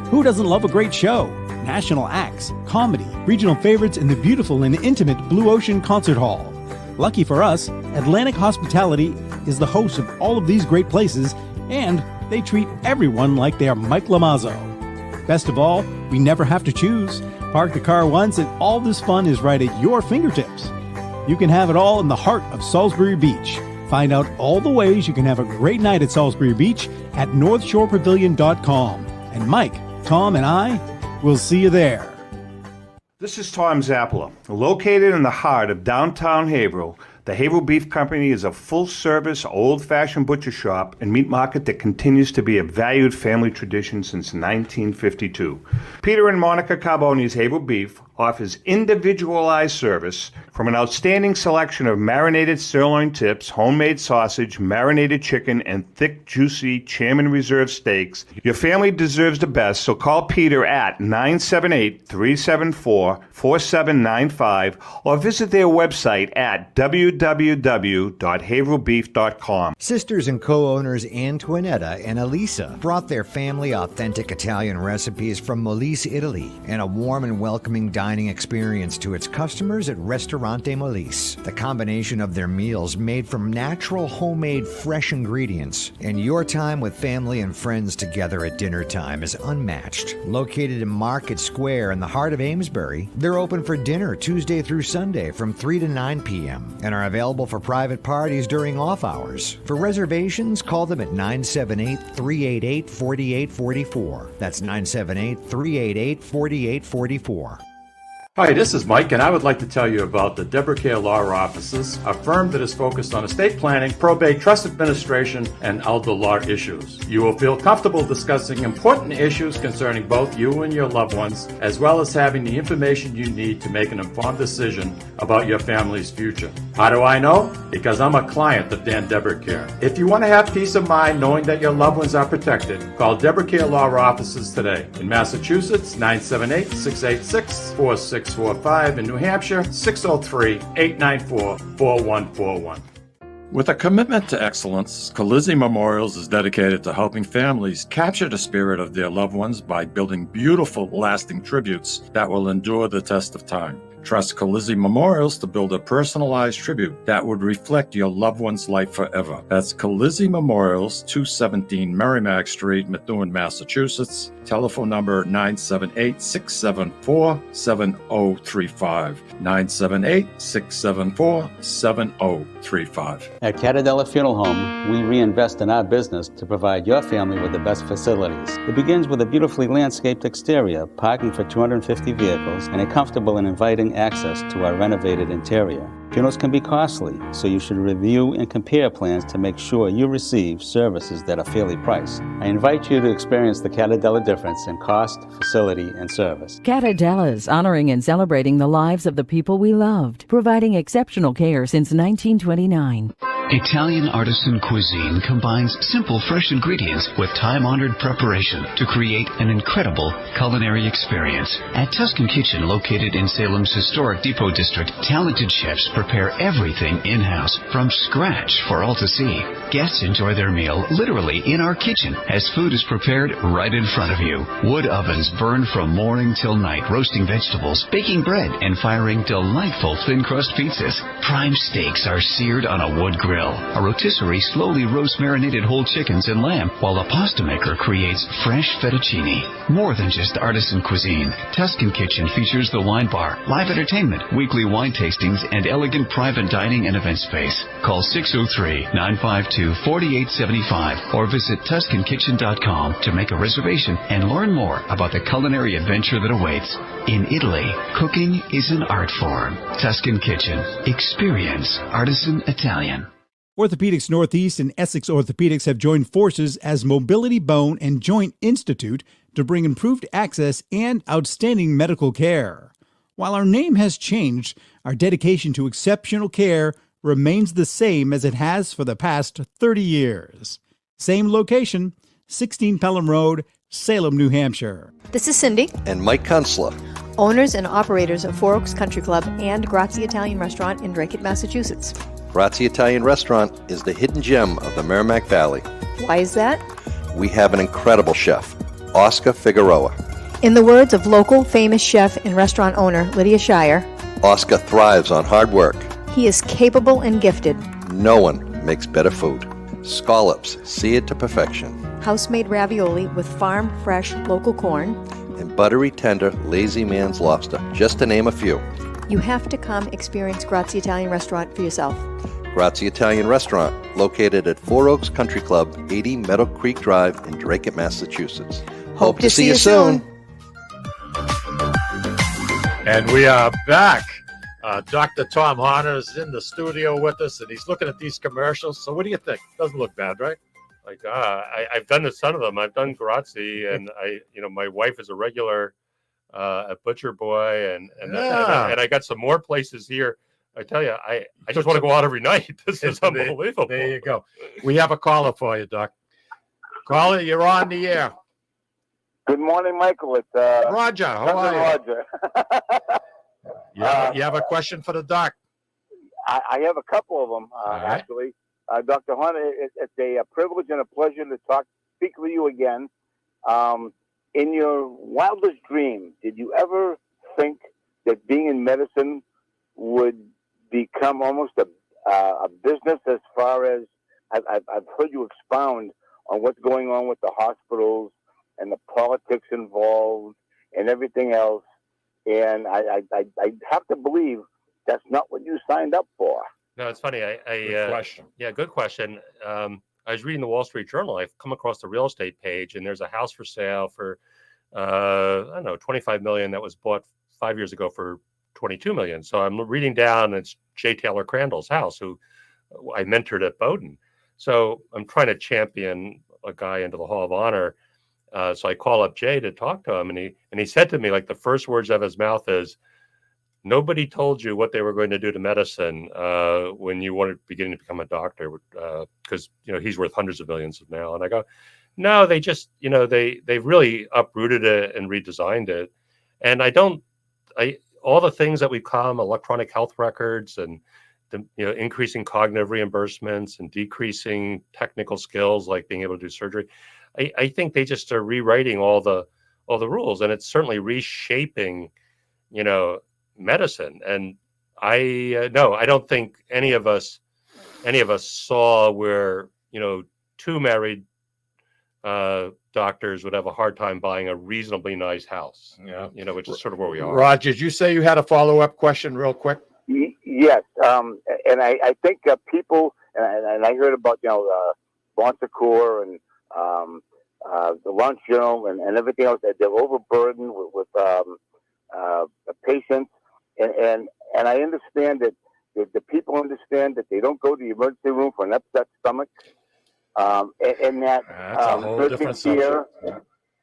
Who doesn't love a great show? National acts, comedy, regional favorites, and the beautiful and intimate Blue Ocean Concert Hall. Lucky for us, Atlantic Hospitality is the host of all of these great places, and they treat everyone like they are Mike Lomazzo. Best of all, we never have to choose. Park the car once and all this fun is right at your fingertips. You can have it all in the heart of Salisbury Beach. Find out all the ways you can have a great night at Salisbury Beach at northshorepavilion.com. And Mike, Tom, and I will see you there. This is Tom Zappala. Located in the heart of downtown Haverhill, the Haverhill Beef Company is a full-service, old-fashioned butcher shop and meat market that continues to be a valued family tradition since 1952. Peter and Monica Carboni's Haverhill Beef offers individualized service from an outstanding selection of marinated sirloin tips, homemade sausage, marinated chicken, and thick, juicy Chairman Reserve steaks. Your family deserves the best, so call Peter at 978-374-4795 or visit their website at www.haverhillbeef.com. Sisters and co-owners Antoinetta and Elisa brought their family authentic Italian recipes from Molise, Italy, and a warm and welcoming dining experience to its customers at Ristorante Molise. The combination of their meals made from natural, homemade, fresh ingredients and your time with family and friends together at dinner time is unmatched. Located in Market Square in the heart of Amesbury, they're open for dinner Tuesday through Sunday from 3 to 9 p.m. and are available for private parties during off hours. For reservations, call them at 978-388-4844. That's 978-388-4844. Hi, this is Mike, and I would like to tell you about the Deborah Care Law Offices, a firm that is focused on estate planning, probate, trust administration, and elder law issues. You will feel comfortable discussing important issues concerning both you and your loved ones, as well as having the information you need to make an informed decision about your family's future. How do I know? Because I'm a client of Dan Deborah Care. If you want to have peace of mind knowing that your loved ones are protected, call Deborah Care Law Offices today. In Massachusetts, 978-686-4645. In New Hampshire, 603-894-4141. With a commitment to excellence, Colizzi Memorials is dedicated to helping families capture the spirit of their loved ones by building beautiful, lasting tributes that will endure the test of time. Trust Colizzi Memorials to build a personalized tribute that would reflect your loved one's life forever. That's Colizzi Memorials, 217 Merrimack Street, Methuen, Massachusetts. Telephone number 978-674-7035. 978-674-7035. At Catadella Funeral Home, we reinvest in our business to provide your family with the best facilities. It begins with a beautifully landscaped exterior, parking for 250 vehicles, and a comfortable and inviting access to our renovated interior. Funerals can be costly, so you should review and compare plans to make sure you receive services that are fairly priced. I invite you to experience the Catadella difference in cost, facility, and service. Catadella's honoring and celebrating the lives of the people we loved, providing exceptional care since 1929. Italian artisan cuisine combines simple, fresh ingredients with time-honored preparation to create an incredible culinary experience. At Tuscan Kitchen, located in Salem's historic Depot District, talented chefs prepare everything in-house from scratch for all to see. Guests enjoy their meal literally in our kitchen as food is prepared right in front of you. Wood ovens burn from morning till night, roasting vegetables, baking bread, and firing delightful thin-crust pizzas. Prime steaks are seared on a wood grill. A rotisserie slowly roasts marinated whole chickens and lamb, while a pasta maker creates fresh fettuccine. More than just artisan cuisine, Tuscan Kitchen features the wine bar, live entertainment, weekly wine tastings, and elegant private dining and event space. Call 603-952-4875 or visit TuscanKitchen.com to make a reservation and learn more about the culinary adventure that awaits. In Italy, cooking is an art form. Tuscan Kitchen. Experience artisan Italian. Orthopedics Northeast and Essex Orthopedics have joined forces as Mobility Bone and Joint Institute to bring improved access and outstanding medical care. While our name has changed, our dedication to exceptional care remains the same as it has for the past 30 years. Same location, 16 Pelham Road, Salem, New Hampshire. This is Cindy, And Mike Kunstler. owners and operators of Four Oaks Country Club and Grazie Italian Restaurant in Drake, Massachusetts. Grazie Italian Restaurant is the hidden gem of the Merrimack Valley. Why is that? We have an incredible chef, Oscar Figueroa. In the words of local famous chef and restaurant owner Lydia Shire, Oscar thrives on hard work. he is capable and gifted. No one makes better food. Scallops, seared to perfection. House-made ravioli with farm-fresh local corn. And buttery, tender, lazy man's lobster, just to name a few. You have to come experience Grazie Italian Restaurant for yourself. Grazie Italian Restaurant, located at Four Oaks Country Club, 80 Meadow Creek Drive in Drake, Massachusetts. Hope to see you soon. And we are back. Dr. Tom Hoerner is in the studio with us, and he's looking at these commercials. So what do you think? Doesn't look bad, right? Like, I've done a ton of them. I've done Grazie, and my wife is a regular at Butcher Boy, and I got some more places here. I tell you, I just want to go out every night. This is unbelievable. There you go. We have a caller for you, Doc. Caller, you're on the air. Good morning, Michael. It's Roger. How are you? Roger. You have a question for the doc? I have a couple of them, actually. Dr. Hoerner, it's a privilege and a pleasure to speak with you again. In your wildest dream, did you ever think that being in medicine would become almost a business? As far as I've heard you expound on what's going on with the hospitals and the politics involved and everything else. And I have to believe that's not what you signed up for. No, it's funny. Good question. Yeah, good question. I was reading the Wall Street Journal. I've come across the real estate page, and there's a house for sale for, I don't know, $25 million that was bought 5 years ago for $22 million. So I'm reading down, and it's J. Taylor Crandall's house, who I mentored at Bowdoin. So I'm trying to champion a guy into the Hall of Honor. So I call up Jay to talk to him, and he said to me, like, the first words out of his mouth is, "Nobody told you what they were going to do to medicine when you wanted beginning to become a doctor, because he's worth hundreds of millions now." And I go, "No, they just they've really uprooted it and redesigned it." And all the things that we've come, electronic health records and increasing cognitive reimbursements and decreasing technical skills like being able to do surgery. I think they just are rewriting all the rules, and it's certainly reshaping, medicine. And I don't think any of us saw where two married doctors would have a hard time buying a reasonably nice house. Yeah, which is sort of where we are. Roger, did you say you had a follow-up question, real quick? Yes, and I think people, and I heard about Bon Secours and the Lunch Journal and everything else, that they're overburdened with patients, and I understand that the people understand that they don't go to the emergency room for an upset stomach, and that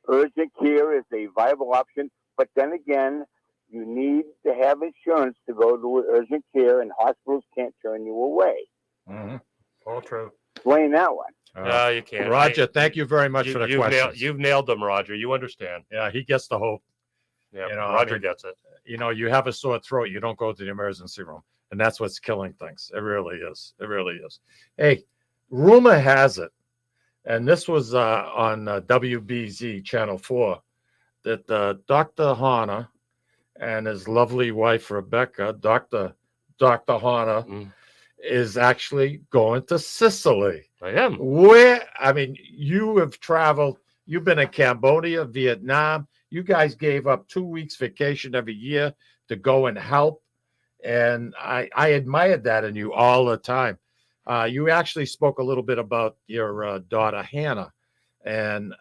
urgent care is a viable option. But then again, you need to have insurance to go to urgent care, and hospitals can't turn you away. Mm-hmm. All true. Explain that one. No, you can't. Roger, thank you very much for the question. You've nailed them, Roger. You understand. Yeah, he gets the hope. Yeah, Roger gets it. You have a sore throat, you don't go to the emergency room. And that's what's killing things. It really is. It really is. Hey, rumor has it, and this was on WBZ Channel 4, that Dr. Hoerner and his lovely wife, Rebecca, Dr. Hoerner, is actually going to Sicily. I am. You have traveled. You've been in Cambodia, Vietnam. You guys gave up 2 weeks vacation every year to go and help. And I admired that in you all the time. You actually spoke a little bit about your daughter, Hannah. And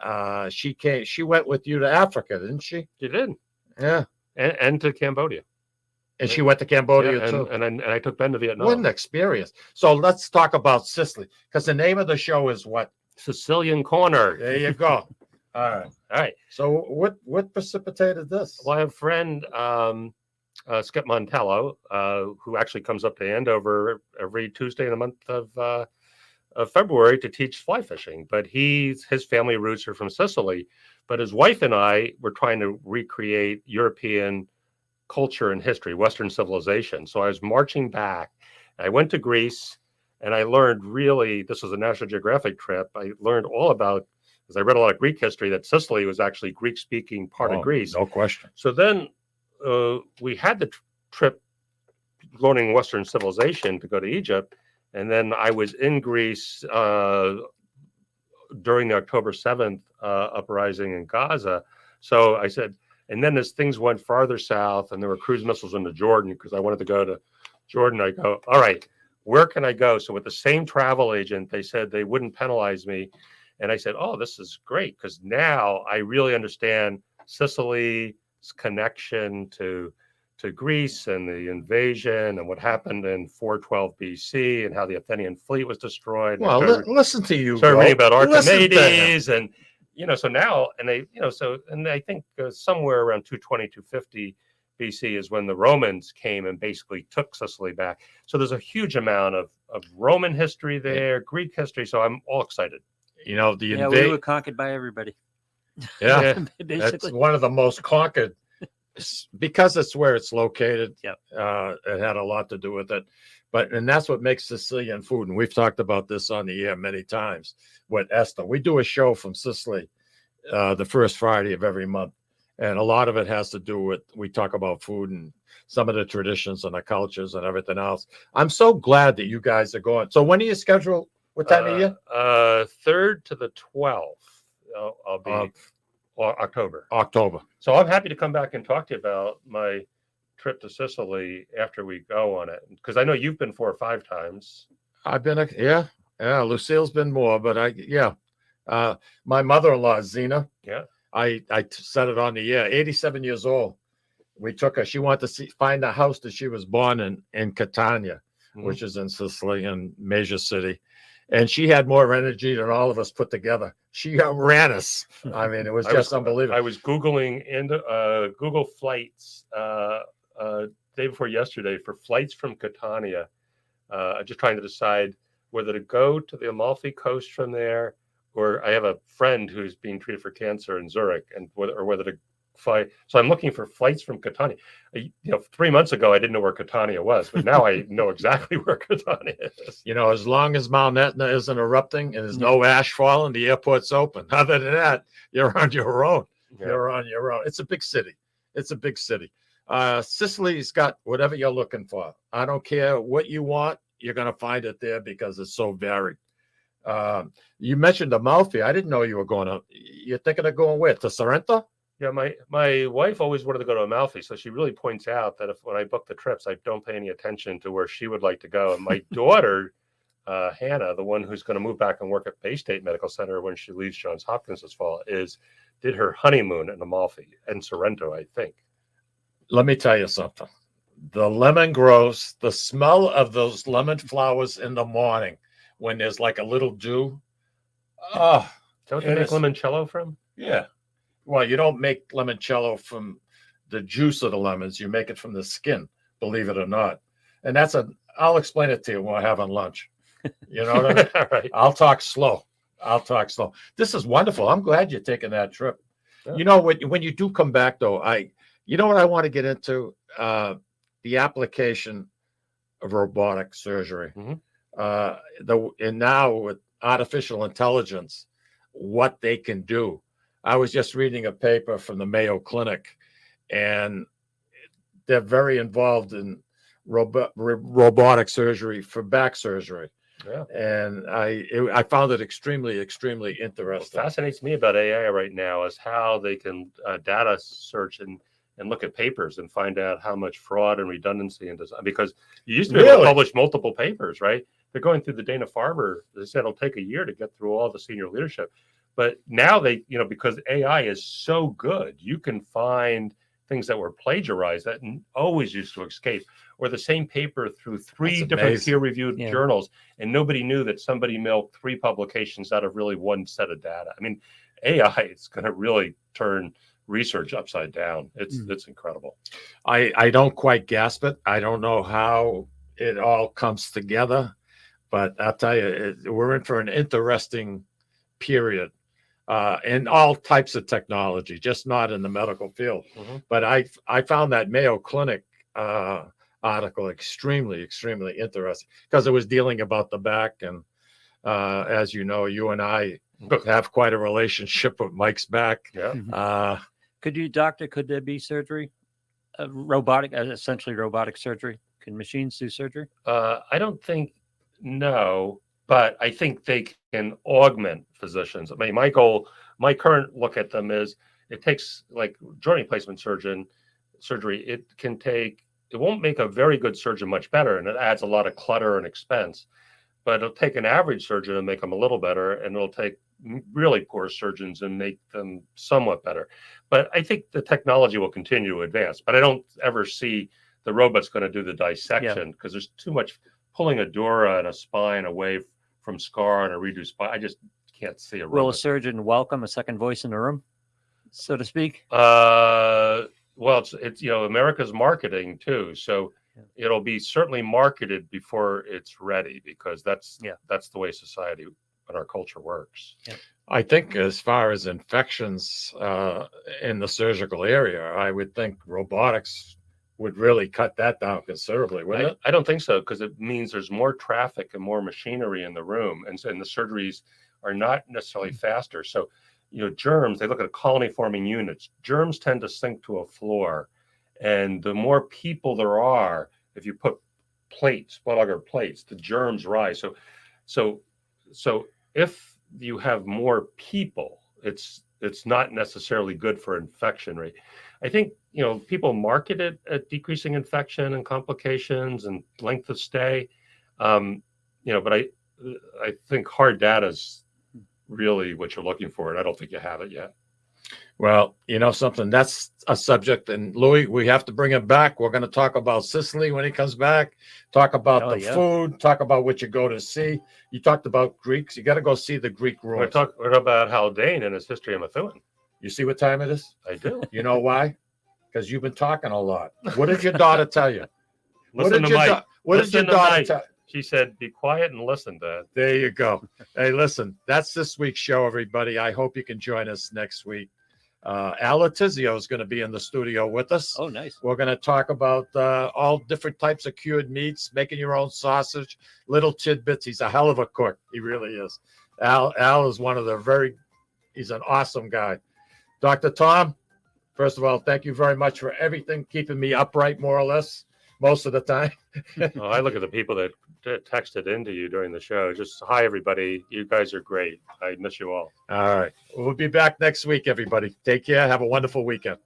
she went with you to Africa, didn't she? She did. Yeah. And to Cambodia. And she went to Cambodia too. And I took Ben to Vietnam. What an experience. So let's talk about Sicily, because the name of the show is what? Sicilian Corner. There you go. All right. So what precipitated this? Well, I have a friend, Skip Montello, who actually comes up to Andover every Tuesday in the month of February to teach fly fishing. But his family roots are from Sicily. But his wife and I were trying to recreate European culture and history, Western civilization. So I was marching back. I went to Greece, and I learned this was a National Geographic trip. I learned all about, because I read a lot of Greek history, that Sicily was actually Greek-speaking part of Greece. No question. So then we had the trip learning Western civilization to go to Egypt. And then I was in Greece during the October 7th uprising in Gaza. So I said, and then as things went farther south and there were cruise missiles into Jordan, because I wanted to go to Jordan, I go, all right, where can I go? So with the same travel agent, they said they wouldn't penalize me. And I said, oh, this is great, because now I really understand Sicily's connection to to Greece and the invasion and what happened in 412 BC and how the Athenian fleet was destroyed. Well, listen to you. Started reading about Listen to Archimedes and, so now, and I think somewhere around 220, 250 BC is when the Romans came and basically took Sicily back. So there's a huge amount of Roman history there, Greek history. So I'm all excited. We were conquered by everybody. Yeah, basically. That's one of the most conquered because it's where it's located. Yep. It had a lot to do with it. And that's what makes Sicilian food. And we've talked about this on the air many times with Esther. We do a show from Sicily the first Friday of every month. And a lot of it has to do with, we talk about food and some of the traditions and the cultures and everything else. I'm so glad that you guys are going. So when are you scheduled? What time of year? 3rd to the 12th. I'll be October. So I'm happy to come back and talk to you about my trip to Sicily after we go on it, because I know you've been 4 or 5 times. I've been, yeah. Lucille's been more, but my mother-in-law, Zena. Yeah. I said it on the air. 87 years old. We took her. She wanted to find the house that she was born in Catania, which is in Sicily, in major city. And she had more energy than all of us put together. She outran us. I mean, it was just unbelievable. I was Googling Google flights day before yesterday for flights from Catania, just trying to decide whether to go to the Amalfi Coast from there, or I have a friend who's being treated for cancer in Zurich, and whether to fly. So I'm looking for flights from Catania. 3 months ago, I didn't know where Catania was, but now I know exactly where Catania is. As long as Mount Etna isn't erupting and there's no ash falling, the airport's open. Other than that, you're on your own. Yeah. You're on your own. It's a big city. Sicily's got whatever you're looking for. I don't care what you want. You're going to find it there because it's so varied. You mentioned Amalfi. I didn't know you were going to. You're thinking of going where? To Sorrento? Yeah, my wife always wanted to go to Amalfi, so she really points out that when I book the trips, I don't pay any attention to where she would like to go. And my daughter, Hannah, the one who's going to move back and work at Bay State Medical Center when she leaves Johns Hopkins this fall, did her honeymoon in Amalfi and Sorrento, I think. Let me tell you something. The lemon grows, the smell of those lemon flowers in the morning when there's like a little dew. Oh, don't you make limoncello from? Yeah. Well, you don't make limoncello from the juice of the lemons. You make it from the skin, believe it or not. And I'll explain it to you when we're having lunch. You know what I mean? All right. I'll talk slow. This is wonderful. I'm glad you're taking that trip. Yeah. When you do come back, though, you know what I want to get into? The application of robotic surgery. Mm-hmm. And now with artificial intelligence, what they can do. I was just reading a paper from the Mayo Clinic, and they're very involved in robotic surgery for back surgery. Yeah. And I found it extremely, extremely interesting. What fascinates me about AI right now is how they can data search and look at papers and find out how much fraud and redundancy and design, because you used to be able to publish multiple papers, right? They're going through the Dana-Farber. They said it'll take a year to get through all the senior leadership. But now because AI is so good, you can find things that were plagiarized that always used to escape, or the same paper through 3 different peer-reviewed journals, and nobody knew that somebody milked 3 publications out of really one set of data. I mean, AI is going to really turn research upside down. It's incredible. I don't quite grasp it. I don't know how it all comes together, but I'll tell you, we're in for an interesting period. In all types of technology, just not in the medical field. Mm-hmm. But I found that Mayo Clinic article extremely, extremely interesting because it was dealing about the back. And as you know, you and I have quite a relationship with Mike's back. Yeah. Could there be surgery? Essentially robotic surgery? Can machines do surgery? I don't think, no. But I think they can augment physicians. I mean, my current look at them is it takes, like joint replacement surgery, it won't make a very good surgeon much better, and it adds a lot of clutter and expense. But it'll take an average surgeon and make them a little better, and it'll take really poor surgeons and make them somewhat better. But I think the technology will continue to advance. But I don't ever see the robot's going to do the dissection because there's too much pulling a dura and a spine away from scar and a reduced spine. I just can't see a robot. Will a surgeon welcome a second voice in the room, so to speak? Well, it's America's marketing too, so it'll be certainly marketed before it's ready, because that's the way society and our culture works. Yeah. I think as far as infections in the surgical area, I would think robotics would really cut that down considerably, wouldn't it? I don't think so, because it means there's more traffic and more machinery in the room, and the surgeries are not necessarily faster. So, germs, they look at colony forming units. Germs tend to sink to a floor, and the more people there are, if you put plates, blood agar plates, the germs rise. So if you have more people, it's not necessarily good for infection rate. I think people market it at decreasing infection and complications and length of stay, but I think hard data is really what you're looking for, and I don't think you have it yet. Well, something, that's a subject, and Louis, we have to bring him back. We're going to talk about Sicily when he comes back, talk about the food, talk about what you go to see. You talked about Greeks. You got to go see the Greek ruins. What about Haldane and his history of Methuen? You see what time it is? I do. You know why? Because you've been talking a lot. What did your daughter tell you? Listen to Mike. What did your daughter tell you? She said, be quiet and listen, Dad. There you go. Hey, listen, that's this week's show, everybody. I hope you can join us next week. Al Letizio is going to be in the studio with us. Oh, nice. We're going to talk about all different types of cured meats, making your own sausage, little tidbits. He's a hell of a cook. He really is. Al is one of he's an awesome guy. Dr. Tom, first of all, thank you very much for everything, keeping me upright more or less most of the time. I look at the people that texted into you during the show. Just hi, everybody. You guys are great. I miss you all. All right. We'll be back next week, everybody. Take care. Have a wonderful weekend.